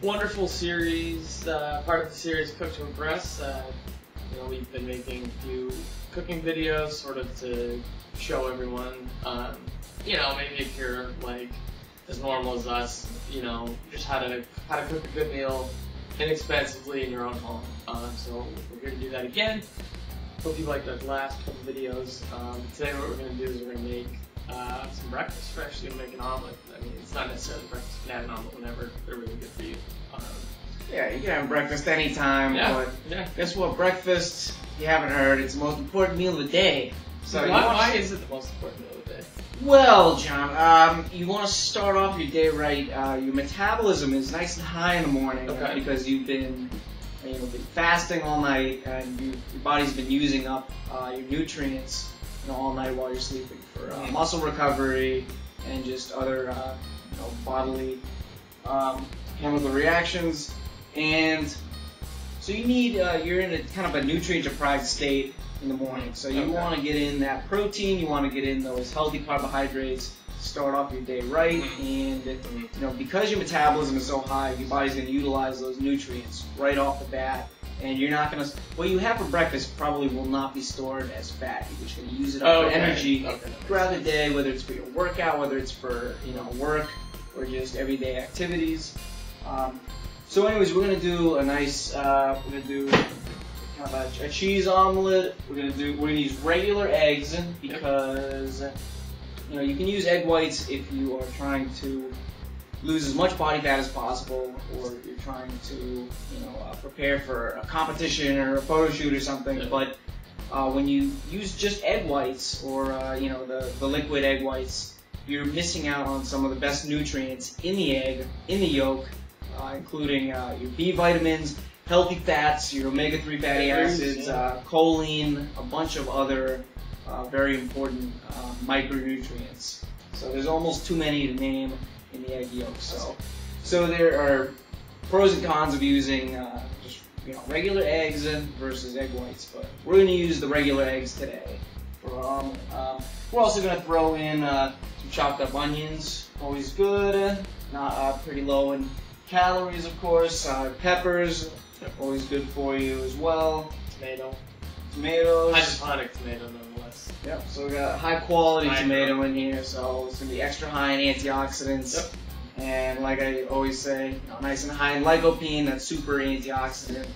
wonderful series, part of the series Cook to Impress. You know, we've been making a few cooking videos sort of to show everyone, you know, maybe if you're like as normal as us, you know, just how to cook a good meal inexpensively in your own home. So we're going to do that again. Hope you liked those last couple videos. Today what we're going to do is we're going to make some breakfast. We're actually going to make an omelet. I mean, it's not necessarily breakfast. You can have an omelet whenever. They're really good for you. Yeah, you can have breakfast anytime, but guess what? Breakfast, if you haven't heard, it's the most important meal of the day. So why is it the most important meal of the day? Well, John, you want to start off your day right. Your metabolism is nice and high in the morning because you've been fasting all night, and your body's been using up your nutrients, all night while you're sleeping for muscle recovery and just other bodily chemical reactions. And so you need you're in a kind of a nutrient deprived state in the morning. So you want to get in that protein, you want to get in those healthy carbohydrates, start off your day right, and because your metabolism is so high, your body's going to utilize those nutrients right off the bat, and you're not going to, what you have for breakfast probably will not be stored as fat. You're just going to use it up for energy throughout the day, whether it's for your workout, whether it's for work, or just everyday activities. So anyways, we're going to do a nice, we're going to do kind of a cheese omelet. We're going to use regular eggs because you can use egg whites if you are trying to lose as much body fat as possible, or you're trying to prepare for a competition or a photo shoot or something. But when you use just egg whites, or the liquid egg whites, you're missing out on some of the best nutrients in the egg, in the yolk, including your B vitamins, healthy fats, your omega-3 fatty acids, choline, a bunch of other very important micronutrients. So there's almost too many to name in the egg yolk. So there are pros and cons of using just regular eggs versus egg whites, but we're going to use the regular eggs today for our omelet. We're also going to throw in some chopped up onions, always good, not pretty low in calories, of course. Peppers, always good for you as well. Tomatoes. Hydroponic tomato, nonetheless. Yep, so we got a high quality tomato in here, so it's going to be extra high in antioxidants. Yep. And like I always say, nice and high in lycopene, that's super antioxidant,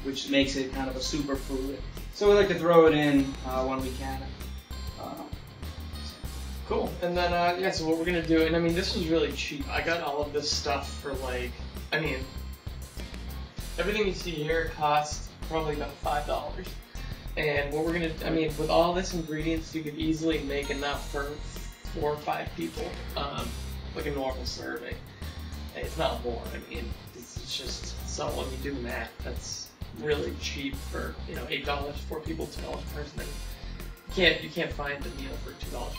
which makes it kind of a super food. So we like to throw it in when we can. Cool. And then, so what we're going to do, and I mean, this was really cheap. I got all of this stuff for everything you see here costs probably about $5. And what we're going to, with all this ingredients, you could easily make enough for 4 or 5 people, like a normal serving. It's not more, it's just, so when you do the math, that's really cheap for, $8 for people, $2 per person. You can't find a meal for $2 per person.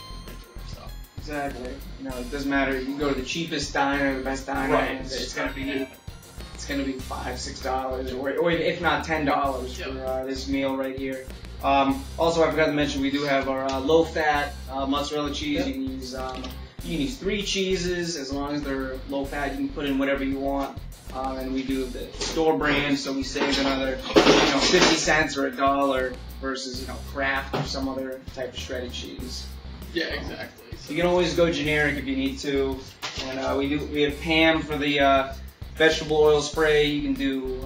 Exactly. It doesn't matter. You can go to the cheapest diner, the best diner, and it's gonna be $5, $6, or if not $10 for this meal right here. Also, I forgot to mention we do have our low-fat mozzarella cheese. You can use 3 cheeses as long as they're low-fat. You can put in whatever you want. And we do the store brand, so we save another 50 cents or $1 versus Kraft or some other type of shredded cheese. Yeah, exactly. You can always go generic if you need to, and we have Pam for the vegetable oil spray. You can do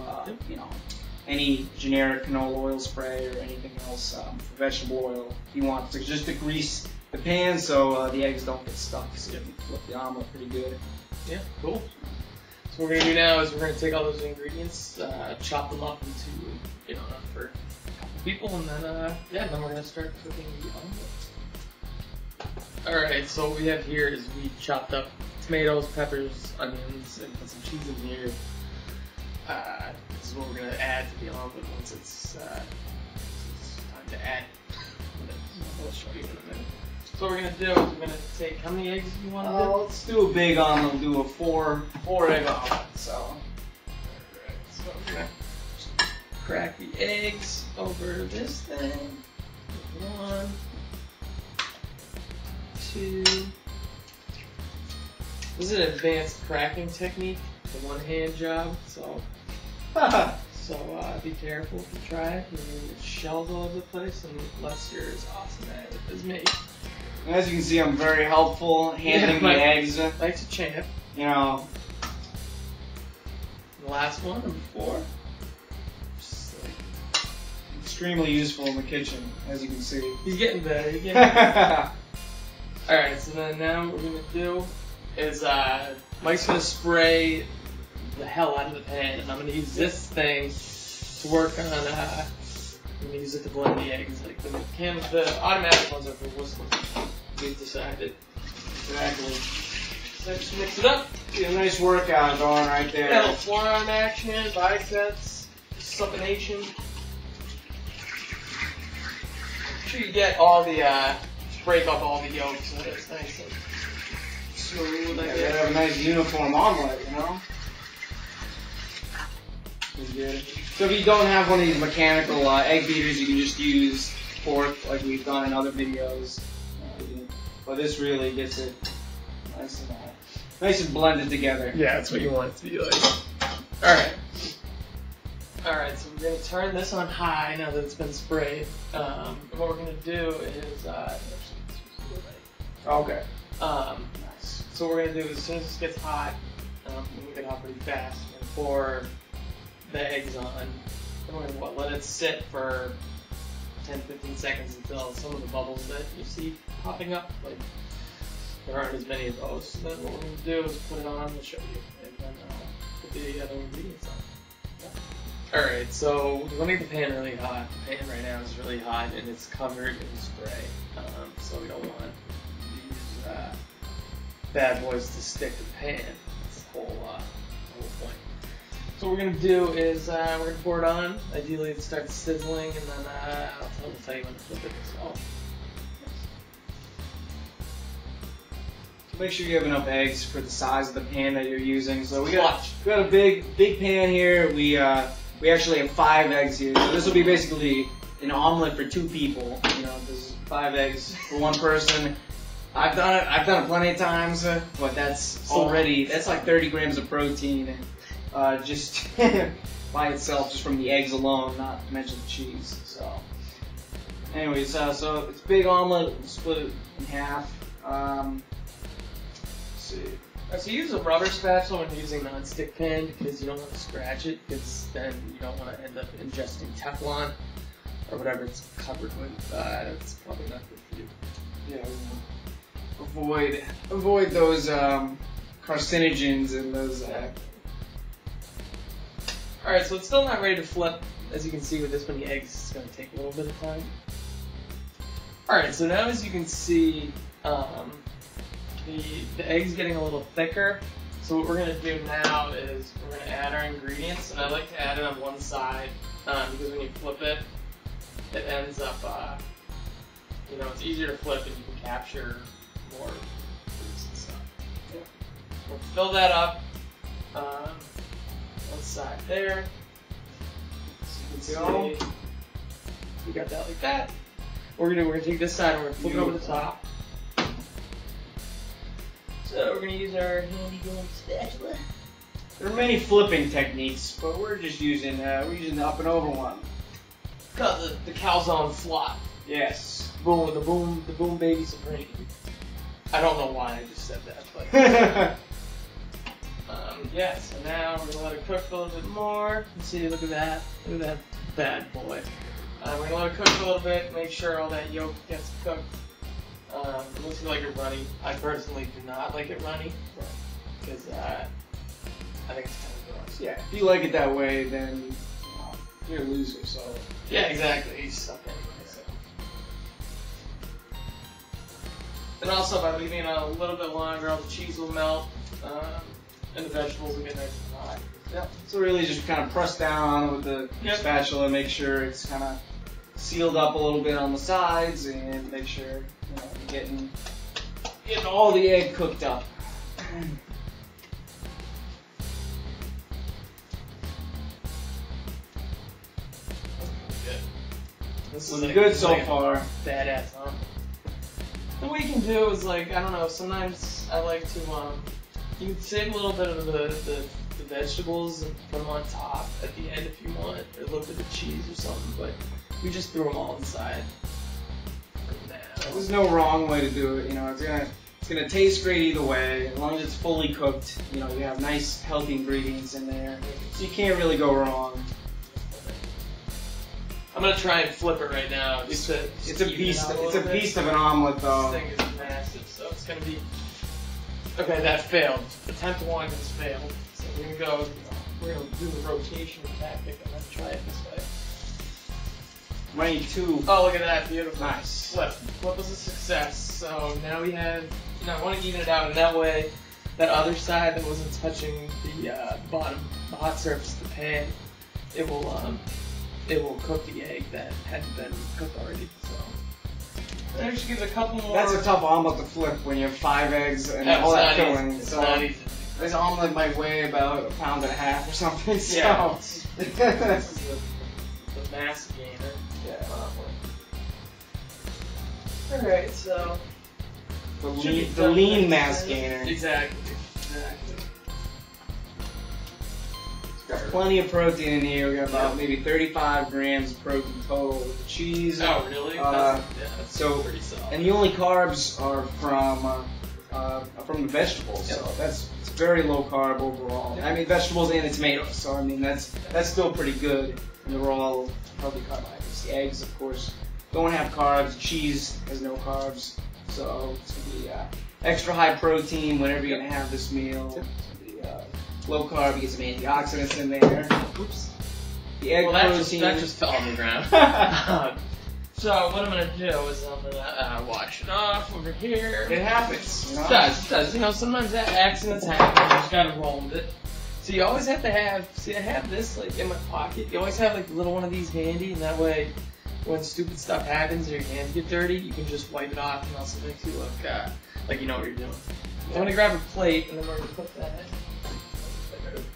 any generic canola oil spray or anything else for vegetable oil if you want just to grease the pan so the eggs don't get stuck. So you can flip the omelet pretty good. Yeah, cool. So what we're gonna do now is we're gonna take all those ingredients, chop them up into enough for a couple people, and then then we're gonna start cooking the omelet. Alright, so what we have here is we chopped up tomatoes, peppers, onions, and put some cheese in here. This is what we're going to add to the omelet once it's time to add. I'll show you in a minute. So what we're going to do is we're going to take, how many eggs do you want to do? Let's do a big omelet. We'll do a 4 egg omelet. So we're going to crack the eggs over this thing. 1, 2. This is an advanced cracking technique. a one-hand job, so be careful if you try it. There's shells all over the place, unless you're as awesome at it as me. As you can see, I'm very helpful handling the eggs. Like a champ. You know. The last one, number 4. Extremely useful in the kitchen, as you can see. He's getting better. He's getting better. Alright, so then now what we're going to do is Mike's going to spray the hell out of the pan, and I'm going to use this thing to work on, I'm going to use it to blend the eggs. Like the automatic ones are for whistling. We've decided. Exactly. So just mix it up. Get a nice workout going right there. Yeah, a little forearm action, biceps, supination. Make sure you get all the, break up all the yolks so that it's nice and smooth. Yeah, you have a nice uniform omelet, you know? Good. So if you don't have one of these mechanical egg beaters, you can just use fork like we've done in other videos. But this really gets it nice and blended together. Yeah, that's what you want it to be like. Alright. Alright, so we're going to turn this on high now that it's been sprayed. And what we're going to do is... Okay. Nice. So what we're going to do is as soon as this gets hot, we get hot pretty fast, we're going to pour the eggs on. And we're going to let it sit for 10-15 seconds until some of the bubbles that you see popping up, like there aren't as many of those. So then what we're going to do is put it on and show you, and then put the other ingredients on. Yeah. Alright, so we're going to make the pan really hot. The pan right now is really hot and it's covered in spray, so we don't want these bad boys to stick to the pan. That's the whole point. So what we're going to do is we're going to pour it on. Ideally it starts sizzling, and then I'll tell you when to flip it. So. Make sure you have enough eggs for the size of the pan that you're using. So we got a big pan here. We actually have 5 eggs here. So this will be basically an omelet for 2 people. You know, this is 5 eggs for 1 person. I've done it plenty of times, but that's like 30 grams of protein, and just by itself, just from the eggs alone, not to mention the cheese. So, anyways, so it's a big omelet. We'll split it in half. Let's see. So use a rubber spatula when using a non-stick pan because you don't want to scratch it, because then you don't want to end up ingesting Teflon or whatever it's covered with. That's probably not good for you. Yeah. Avoid those carcinogens and those. Alright, so it's still not ready to flip. As you can see with this many eggs, it's going to take a little bit of time. Alright, so now as you can see, the egg's getting a little thicker. So what we're going to do now is we're going to add our ingredients, and I like to add it on one side because when you flip it, it ends up, it's easier to flip and you can capture more fruits and stuff. Yeah. We'll fill that up. One side there. So you can see we got that like that. We're gonna take this side and we're gonna flip it over the top. So we're gonna use our handy dandy spatula. There are many flipping techniques, but we're just using the up and over one. It's called the calzone flop. Yes. Boom, the boom baby supreme. I don't know why I just said that, but yeah. So now we're gonna let it cook a little bit more. Let's see, look at that bad boy. We're gonna let it cook a little bit, make sure all that yolk gets cooked. Unless you like it runny. I personally do not like it runny, because I think it's kind of gross. Yeah, if you like it that way, then you're a loser. So yeah, exactly. You suck anyway. So. And also, by leaving it a little bit longer, all the cheese will melt, and the vegetables will get nice and hot. Yeah. So really, just kind of press down on it with the spatula, make sure it's kind of sealed up a little bit on the sides, and make sure you're getting all the egg cooked up. This is good so far. Badass, huh? What you can do is, like, I don't know, sometimes I like to, you can save a little bit of the the vegetables and put them on top at the end if you want, or a little bit of cheese or something, but we just threw them all inside. There's no wrong way to do it, you know, it's gonna taste great either way, as long as it's fully cooked, you know, you have nice healthy ingredients in there, so you can't really go wrong. I'm gonna try and flip it right now. It's a beast of an omelet though. This thing is massive, so it's gonna be, okay, that failed. Attempt one has failed. So we're gonna do the rotation tactic and then try it this way. Might need two. Oh, look at that, beautiful. Nice. Flip was a success. So now we have, you know, I want to even it out, and that way, that other side that wasn't touching the bottom, the hot surface of the pan, it will cook the egg that hadn't been cooked already. So I just give it a couple more. That's a tough omelet to flip when you have 5 eggs and all that filling. It's not easy. This omelet might weigh about 1.5 pounds or something. So. Yeah. This is the mass gainer. Yeah. Alright, so the lean mass gainer. Exactly. Got plenty of protein in here. We got about maybe 35 grams of protein total with the cheese. Oh, really? That's pretty solid. And the only carbs are from the vegetables, so it's very low carb overall. I mean, vegetables and the tomatoes, so I mean that's still pretty good. And they're all healthy carbohydrates. The eggs, of course, don't have carbs. Cheese has no carbs, so it's gonna be extra high protein whenever you're gonna have this meal. Low carb, you get some antioxidants in there. Oops. The egg protein. That just fell on the ground. So what I'm gonna do is I'm gonna wash it off over here. It happens. You know? It does. You know, sometimes that accidents happen. You just gotta roll with it. So you always have to have. See, I have this like in my pocket. You always have like a little one of these handy, and that way, when stupid stuff happens or your hands get dirty, you can just wipe it off, and also makes you look like you know what you're doing. So I'm gonna grab a plate, and then we're gonna put that.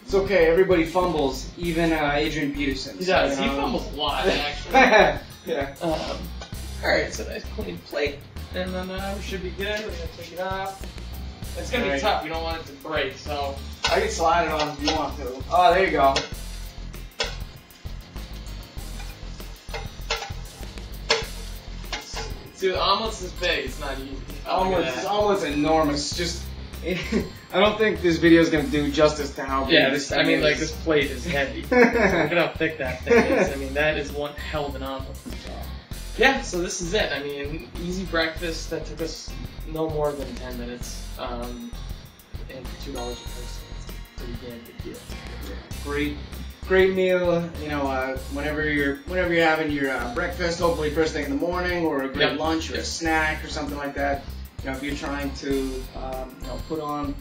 It's okay, everybody fumbles, even Adrian Peterson. He does. He fumbles a lot, actually. Yeah. Alright, so nice clean plate. And then we should be good. We're going to take it off. It's going to be tough. We don't want it to break, so. I can slide it on if you want to. Oh, there you go. See, the omelet's this big. It's not easy. Omelet's enormous. Just. I don't think this video is going to do justice to how big this thing is. Like, this plate is heavy. Look at how thick that thing is. I mean, that is one hell of an omelet. Yeah, so this is it. I mean, easy breakfast that took us no more than 10 minutes. And for $2 a person, it's a pretty damn good deal. Yeah. Great meal. You know, whenever you're having your breakfast, hopefully first thing in the morning, or a great lunch, or a snack, or something like that. You know, if you're trying to, you know, put on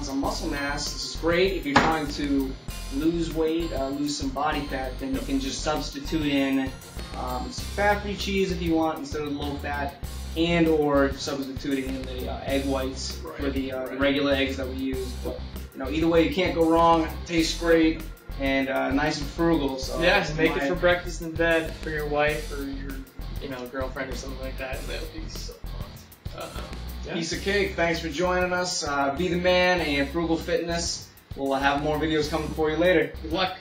some muscle mass, this is great. If you're trying to lose weight, lose some body fat, then you can just substitute in some fat-free cheese if you want instead of low fat, and or substituting in the egg whites for the regular eggs that we use. But you know, either way, you can't go wrong. It tastes great and nice and frugal. So yeah, make it for breakfast in bed for your wife or your girlfriend or something like that, and that'll be so fun. Piece of cake. Thanks for joining us. Be the Man and Frugal Fitness. We'll have more videos coming for you later. Good luck.